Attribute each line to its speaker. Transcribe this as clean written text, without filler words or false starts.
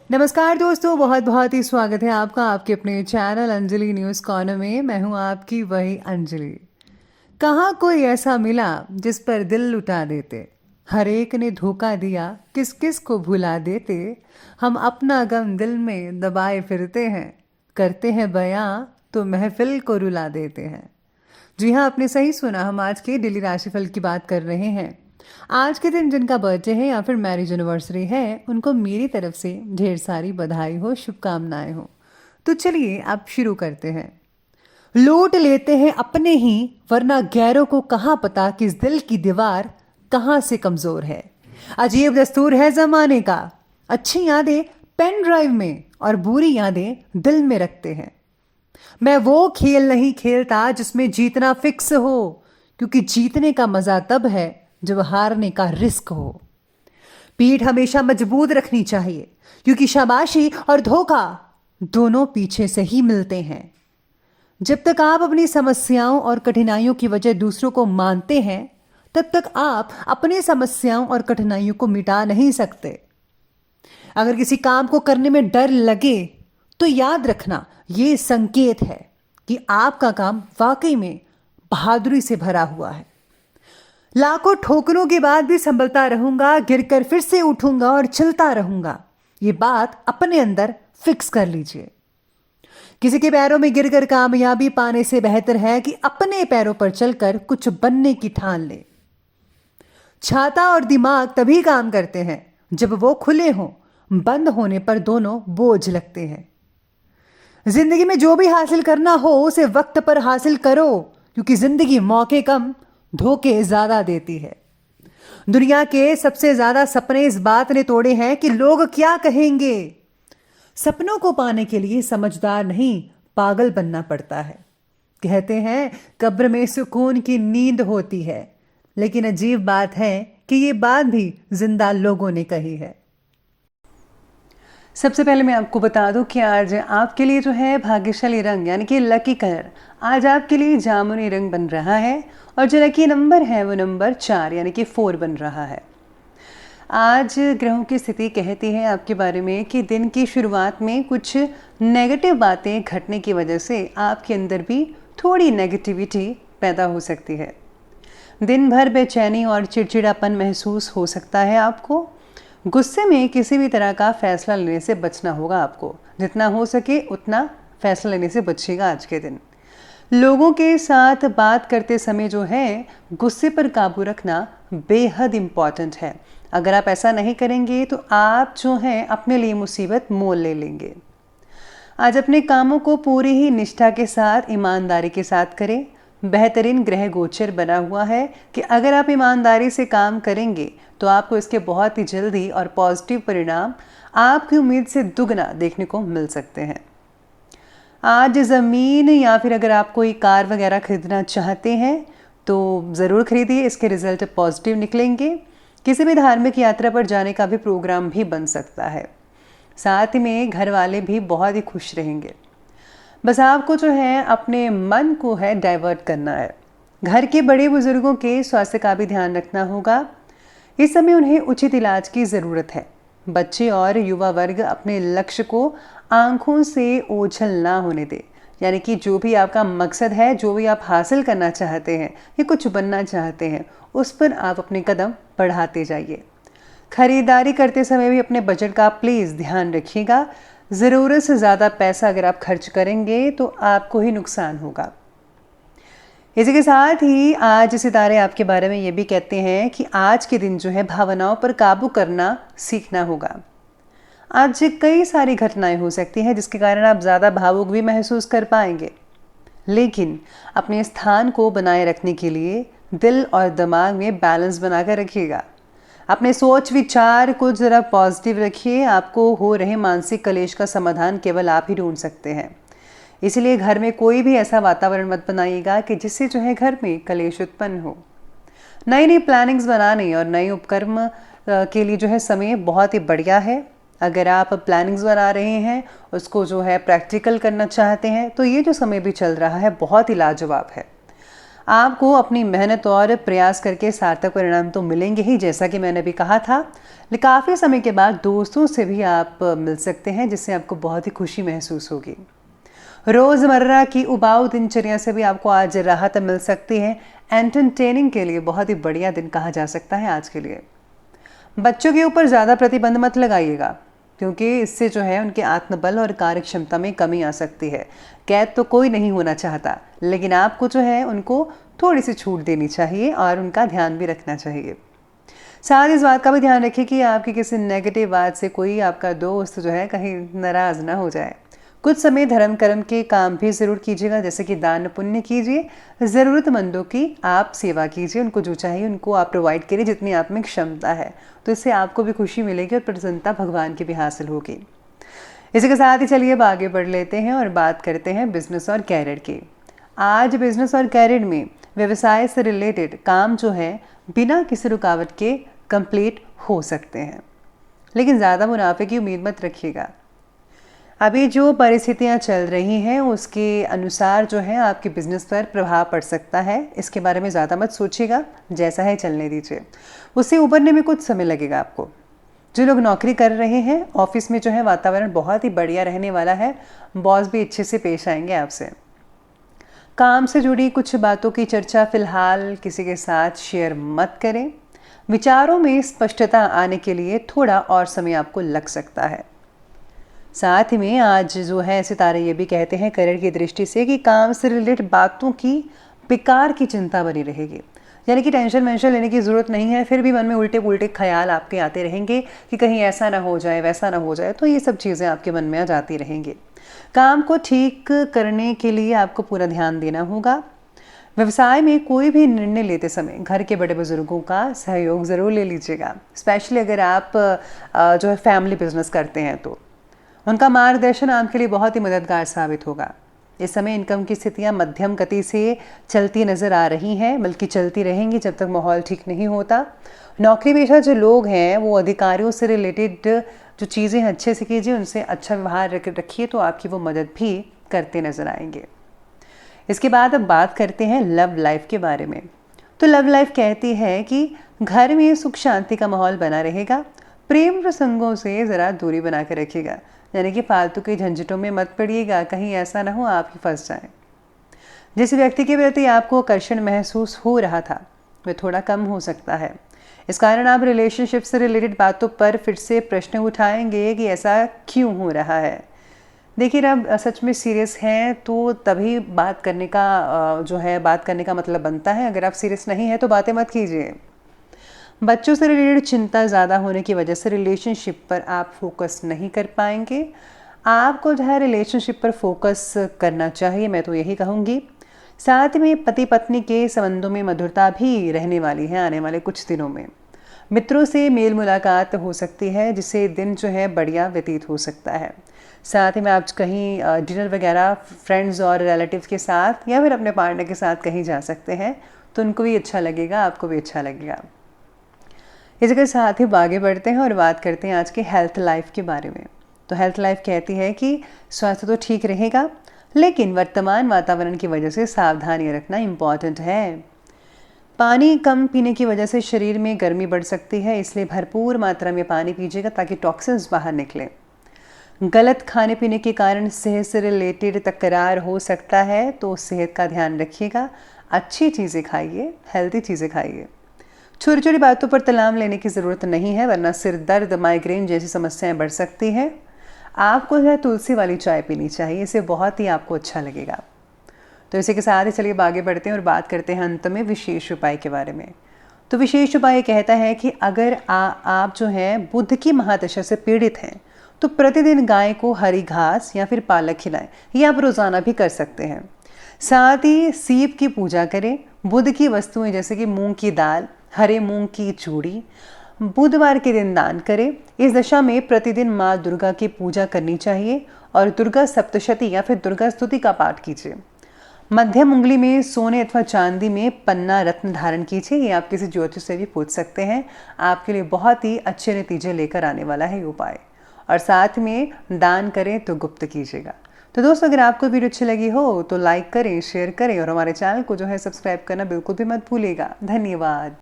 Speaker 1: नमस्कार दोस्तों, बहुत बहुत ही स्वागत है आपका आपके अपने चैनल अंजलि न्यूज़ कॉर्नर में। मैं हूं आपकी वही अंजलि। कहाँ कोई ऐसा मिला जिस पर दिल लुटा देते, हर एक ने धोखा दिया, किस किस को भुला देते। हम अपना गम दिल में दबाए फिरते हैं, करते हैं बयां तो महफिल को रुला देते हैं। जी हाँ, आपने सही सुना। हम आज के डेली राशिफल की बात कर रहे हैं। आज के दिन जिनका बर्थडे है या फिर मैरिज एनिवर्सरी है, उनको मेरी तरफ से ढेर सारी बधाई हो, शुभकामनाएं हो। तो चलिए आप शुरू करते हैं। लूट लेते हैं अपने ही, वरना गैरों को कहाँ पता कि इस दिल की दीवार कहाँ से कमजोर है। अजीब दस्तूर है जमाने का, अच्छी यादें पेन ड्राइव में और बुरी यादें दिल में रखते हैं। मैं वो खेल नहीं खेलता जिसमें जीतना फिक्स हो, क्योंकि जीतने का मजा तब है जब हारने का रिस्क हो। पीठ हमेशा मजबूत रखनी चाहिए, क्योंकि शाबाशी और धोखा दोनों पीछे से ही मिलते हैं। जब तक आप अपनी समस्याओं और कठिनाइयों की वजह दूसरों को मानते हैं, तब तक आप अपनी समस्याओं और कठिनाइयों को मिटा नहीं सकते। अगर किसी काम को करने में डर लगे तो याद रखना, ये संकेत है कि आपका काम वाकई में बहादुरी से भरा हुआ है। लाखों ठोकरों के बाद भी संभलता रहूंगा, गिरकर फिर से उठूंगा और चलता रहूंगा। ये बात अपने अंदर फिक्स कर लीजिए। किसी के पैरों में गिरकर कामयाबी पाने से बेहतर है कि अपने पैरों पर चलकर कुछ बनने की ठान ले। छाता और दिमाग तभी काम करते हैं जब वो खुले हों, बंद होने पर दोनों बोझ लगते हैं। जिंदगी में जो भी हासिल करना हो उसे वक्त पर हासिल करो, क्योंकि जिंदगी मौके कम धोखे ज्यादा देती है। दुनिया के सबसे ज्यादा सपने इस बात ने तोड़े हैं कि लोग क्या कहेंगे। सपनों को पाने के लिए समझदार नहीं, पागल बनना पड़ता है। कहते हैं कब्र में सुकून की नींद होती है, लेकिन अजीब बात है कि ये बात भी जिंदा लोगों ने कही है। सबसे पहले मैं आपको बता दूं कि आज आपके लिए जो है भाग्यशाली रंग यानी कि लकी कलर आज आपके लिए जामुनी रंग बन रहा है, और जो लकी नंबर है वो नंबर 4 यानी कि 4 बन रहा है। आज ग्रहों की स्थिति कहती है आपके बारे में कि दिन की शुरुआत में कुछ नेगेटिव बातें घटने की वजह से आपके अंदर भी थोड़ी नेगेटिविटी पैदा हो सकती है। दिन भर बेचैनी और चिड़चिड़ापन महसूस हो सकता है आपको। गुस्से में किसी भी तरह का फैसला लेने से बचना होगा आपको। जितना हो सके उतना फैसला लेने से बचिएगा आज के दिन। लोगों के साथ बात करते समय जो है गुस्से पर काबू रखना बेहद इम्पॉर्टेंट है। अगर आप ऐसा नहीं करेंगे तो आप जो हैं अपने लिए मुसीबत मोल ले लेंगे। आज अपने कामों को पूरी ही निष्ठा के साथ, ईमानदारी के साथ करें। बेहतरीन ग्रह गोचर बना हुआ है कि अगर आप ईमानदारी से काम करेंगे तो आपको इसके बहुत ही जल्दी और पॉजिटिव परिणाम आपकी उम्मीद से दुगना देखने को मिल सकते हैं। आज ज़मीन या फिर अगर आप कोई कार वगैरह खरीदना चाहते हैं तो ज़रूर खरीदिए, इसके रिज़ल्ट पॉजिटिव निकलेंगे। किसी भी धार्मिक यात्रा पर जाने का भी प्रोग्राम भी बन सकता है। साथ में घर वाले भी बहुत ही खुश रहेंगे। बस आपको जो है अपने मन को है डाइवर्ट करना है। घर के बड़े बुजुर्गों के स्वास्थ्य का भी ध्यान रखना होगा। इस समय उन्हें उचित इलाज की ज़रूरत है। बच्चे और युवा वर्ग अपने लक्ष्य को आंखों से ओझल ना होने दे, यानी कि जो भी आपका मकसद है, जो भी आप हासिल करना चाहते हैं या कुछ बनना चाहते हैं, उस पर आप अपने कदम बढ़ाते जाइए। खरीदारी करते समय भी अपने बजट का प्लीज़ ध्यान रखिएगा। ज़रूरत से ज़्यादा पैसा अगर आप खर्च करेंगे तो आपको ही नुकसान होगा। इसी के साथ ही आज सितारे आपके बारे में ये भी कहते हैं कि आज के दिन जो है भावनाओं पर काबू करना सीखना होगा। आज कई सारी घटनाएं हो सकती हैं जिसके कारण आप ज़्यादा भावुक भी महसूस कर पाएंगे, लेकिन अपने स्थान को बनाए रखने के लिए दिल और दिमाग में बैलेंस बनाकर रखिएगा। अपने सोच विचार को ज़रा पॉजिटिव रखिए। आपको हो रहे मानसिक कलेश का समाधान केवल आप ही ढूंढ सकते हैं। इसलिए घर में कोई भी ऐसा वातावरण मत बनाइएगा कि जिससे जो है घर में कलेश उत्पन्न हो। नई नई प्लानिंग्स बनाने और नए उपक्रम के लिए जो है समय बहुत ही बढ़िया है। अगर आप प्लानिंग्स बना रहे हैं, उसको जो है प्रैक्टिकल करना चाहते हैं, तो ये जो समय भी चल रहा है बहुत ही लाजवाब है। आपको अपनी मेहनत और प्रयास करके सार्थक परिणाम तो मिलेंगे ही, जैसा कि मैंने भी कहा था। लेकिन काफ़ी समय के बाद दोस्तों से भी आप मिल सकते हैं, जिससे आपको बहुत ही खुशी महसूस होगी। रोज़मर्रा की उबाऊ दिनचर्या से भी आपको आज राहत मिल सकती है। एंटरटेनिंग के लिए बहुत ही बढ़िया दिन कहा जा सकता है आज के लिए। बच्चों के ऊपर ज़्यादा प्रतिबंध मत लगाइएगा, क्योंकि इससे जो है उनके आत्मबल और कार्य क्षमता में कमी आ सकती है। कैद तो कोई नहीं होना चाहता, लेकिन आपको जो है उनको थोड़ी सी छूट देनी चाहिए और उनका ध्यान भी रखना चाहिए। साथ ही इस बात का भी ध्यान रखिए कि आपकी किसी नेगेटिव बात से कोई आपका दोस्त जो है कहीं नाराज़ ना हो जाए। कुछ समय धर्म कर्म के काम भी ज़रूर कीजिएगा, जैसे कि दान पुण्य कीजिए, ज़रूरतमंदों की आप सेवा कीजिए, उनको जो चाहिए उनको आप प्रोवाइड करिए जितनी आप में क्षमता है। तो इससे आपको भी खुशी मिलेगी और प्रसन्नता भगवान की भी हासिल होगी। इसी के साथ ही चलिए अब आगे बढ़ लेते हैं और बात करते हैं बिजनेस और कैरियर की। आज बिजनेस और कैरियर में व्यवसाय से रिलेटेड काम जो है बिना किसी रुकावट के कंप्लीट हो सकते हैं, लेकिन ज़्यादा मुनाफे की उम्मीद मत रखिएगा। अभी जो परिस्थितियां चल रही हैं उसके अनुसार जो है आपके बिजनेस पर प्रभाव पड़ सकता है। इसके बारे में ज़्यादा मत सोचिएगा, जैसा है चलने दीजिए। उससे उबरने में कुछ समय लगेगा आपको। जो लोग नौकरी कर रहे हैं, ऑफिस में जो है वातावरण बहुत ही बढ़िया रहने वाला है। बॉस भी अच्छे से पेश आएंगे आपसे। काम से जुड़ी कुछ बातों की चर्चा फिलहाल किसी के साथ शेयर मत करें। विचारों में स्पष्टता आने के लिए थोड़ा और समय आपको लग सकता है। साथ ही में आज जो है सितारे ये भी कहते हैं करियर की दृष्टि से कि काम से रिलेटेड बातों की बेकार की चिंता बनी रहेगी। यानी कि टेंशन वेंशन लेने की ज़रूरत नहीं है, फिर भी मन में उल्टे पुल्टे ख्याल आपके आते रहेंगे कि कहीं ऐसा ना हो जाए, वैसा ना हो जाए। तो ये सब चीज़ें आपके मन में आ जाती रहेंगी। काम को ठीक करने के लिए आपको पूरा ध्यान देना होगा। व्यवसाय में कोई भी निर्णय लेते समय घर के बड़े बुजुर्गों का सहयोग ज़रूर ले लीजिएगा। स्पेशली अगर आप जो है फैमिली बिजनेस करते हैं तो उनका मार्गदर्शन आपके लिए बहुत ही मददगार साबित होगा। इस समय इनकम की स्थितियां मध्यम गति से चलती नज़र आ रही हैं, बल्कि चलती रहेंगी जब तक माहौल ठीक नहीं होता। नौकरी पेशा जो लोग हैं वो अधिकारियों से रिलेटेड जो चीज़ें अच्छे से कीजिए, उनसे अच्छा व्यवहार रखिए, तो आपकी वो मदद भी करते नज़र आएंगे। इसके बाद अब बात करते हैं लव लाइफ के बारे में। तो लव लाइफ कहती है कि घर में सुख शांति का माहौल बना रहेगा। प्रेम प्रसंगों से ज़रा दूरी बना कर रखिएगा, यानी कि फालतू के झंझटों में मत पड़िएगा, कहीं ऐसा ना हो आप ही फंस जाएं। जिस व्यक्ति के प्रति आपको आकर्षण महसूस हो रहा था वह थोड़ा कम हो सकता है। इस कारण आप रिलेशनशिप से रिलेटेड बातों पर फिर से प्रश्न उठाएंगे कि ऐसा क्यों हो रहा है। देखिए, आप सच में सीरियस हैं तो तभी बात करने का मतलब बनता है। अगर आप सीरियस नहीं हैं तो बातें मत कीजिए। बच्चों से रिलेटेड चिंता ज़्यादा होने की वजह से रिलेशनशिप पर आप फोकस नहीं कर पाएंगे। आपको जो है रिलेशनशिप पर फोकस करना चाहिए, मैं तो यही कहूँगी। साथ में पति पत्नी के संबंधों में मधुरता भी रहने वाली है आने वाले कुछ दिनों में। मित्रों से मेल मुलाकात हो सकती है, जिससे दिन जो है बढ़िया व्यतीत हो सकता है। साथ ही में आप कहीं डिनर वगैरह फ्रेंड्स और रिलेटिव्स के साथ या फिर अपने पार्टनर के साथ कहीं जा सकते हैं, तो उनको भी अच्छा लगेगा, आपको भी अच्छा लगेगा। इसी के साथ ही आगे बढ़ते हैं और बात करते हैं आज के हेल्थ लाइफ के बारे में। तो हेल्थ लाइफ कहती है कि स्वास्थ्य तो ठीक रहेगा, लेकिन वर्तमान वातावरण की वजह से सावधानी रखना इम्पॉर्टेंट है। पानी कम पीने की वजह से शरीर में गर्मी बढ़ सकती है, इसलिए भरपूर मात्रा में पानी पीजिएगा ताकि टॉक्सिन्स बाहर निकले। गलत खाने पीने के कारण सेहत से रिलेटेड तकरार हो सकता है, तो सेहत का ध्यान रखिएगा। अच्छी चीज़ें खाइए, हेल्दी चीज़ें खाइए। छोटी छोटी बातों पर तलाम लेने की ज़रूरत नहीं है, वरना सिर दर्द, माइग्रेन जैसी समस्याएं बढ़ सकती हैं। आपको जो है तुलसी वाली चाय पीनी चाहिए, इससे बहुत ही आपको अच्छा लगेगा। तो इसी के साथ ही चलिए आगे बढ़ते हैं और बात करते हैं अंत में विशेष उपाय के बारे में। तो विशेष उपाय कहता है कि अगर आप जो है बुध की महादशा से पीड़ित हैं तो प्रतिदिन गाय को हरी घास या फिर पालक खिलाएं। ये आप रोज़ाना भी कर सकते हैं। साथ ही सीप की पूजा करें। बुध की वस्तुएं जैसे कि मूंग की दाल, हरे मूंग की चूड़ी बुधवार के दिन दान करें। इस दशा में प्रतिदिन माँ दुर्गा की पूजा करनी चाहिए और दुर्गा सप्तशती या फिर दुर्गा स्तुति का पाठ कीजिए। मध्यम उंगली में सोने अथवा चांदी में पन्ना रत्न धारण कीजिए। ये आप किसी ज्योतिष से भी पूछ सकते हैं, आपके लिए बहुत ही अच्छे नतीजे लेकर आने वाला है ये उपाय। और साथ में दान करें तो गुप्त कीजिएगा। तो दोस्तों अगर आपको वीडियो अच्छी लगी हो तो लाइक करें, शेयर करें और हमारे चैनल को जो है सब्सक्राइब करना बिल्कुल भी मत भूलिएगा। धन्यवाद।